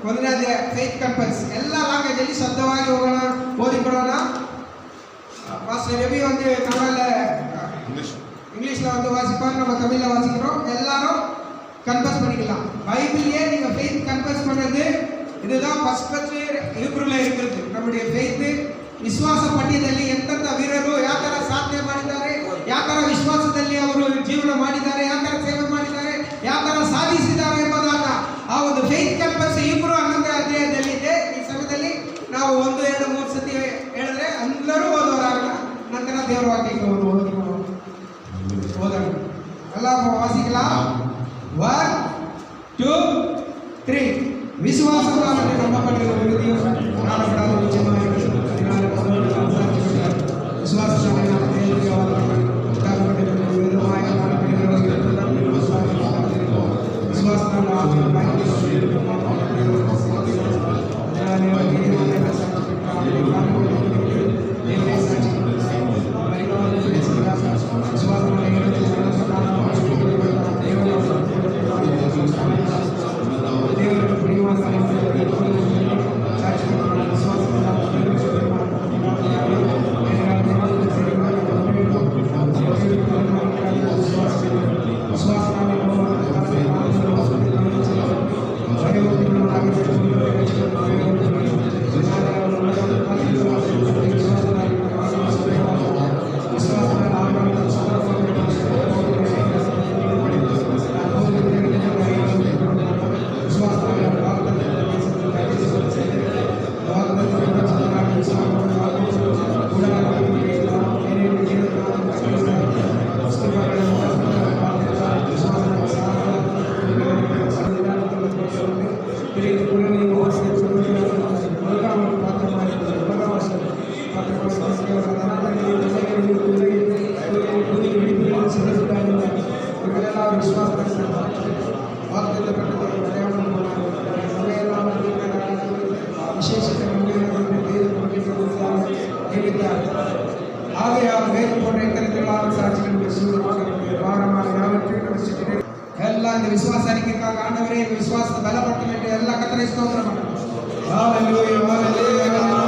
ಒಂದನೇದೇ faith compels. ಎಲ್ಲ language ಅಲ್ಲಿ ಶಬ್ದವಾಗಿ ಹೋಗೋಣ, ಓದಿಕೊಳ್ಳೋಣ. மாஸ்டர் ரவி வந்து தமிழ்ல இங்கிலீஷ்ல வந்து வாசிப்பார், நம்ம தமிழ்ல வாசிக்கிறோம். எல்லாரும் கன்ஃபஸ் பண்ணிக்கலாம். பைபிளையே நீங்க ஃபெய்த் கன்ஃபஸ் பண்ணது இதுதான் ಫಸ್ಟ್ ಹೀಬ್ರೂல இருக்கிறது. நம்முடைய ಫೇತ್ ವಿಶ್ವಾಸ ಪಠ್ಯದಲ್ಲಿ ಎಂತೆಂಥ ವೀರರು ಯಾವ ತರ ಸಾಧನೆ ಮಾಡಿದ್ದಾರೆ, ಯಾವ ತರ ವಿಶ್ವಾಸದಲ್ಲಿ ಅವರು ಜೀವನ ಮಾಡಿದ್ದಾರೆ, ಯಾವ ತರ ಸೇವೆ ಮಾಡಿದ್ದಾರೆ, ಯಾವ ತರ ಸಾಧಿಸಿದ್ದಾರೆ ಎಂಬುದನ್ನ ಆ ಒಂದು ಫೇತ್ ಕಂಪಲ್ಸ್ ಹೀಬ್ರೂ 11ನೇ ಅಧ್ಯಾಯದಲ್ಲಿ ಇದೆ. ಈ ಸಮಯದಲ್ಲಿ ನಾವು 1, 2, 3 ಸತಿ ಹೇಳಿದ್ರೆ ಎಲ್ಲರೂ ಓದೋರಾಗಲ್ಲ. ನಂತರ ದೇವರ ವಾಕ್ಯಕ್ಕೆ ಓದೋಣ. ಎಲ್ಲ ವಾಸಿக்கலாம். 1, 2, 3. விசுவாசத்தால் நம்பப்படுகிற உறுதியும் காணப்படாத நிச்சயமாக விசுவாசத்தால் ಎಲ್ಲ ವಿಶ್ವಾಸ அறிக்கைக்காக ஆண்டவரே விசுவாசத்தை பலப்படுத்த வேண்டிய எல்லா கர்த்தரை ஸ்தோத்திரம். ஹalleluya ஹalleluya.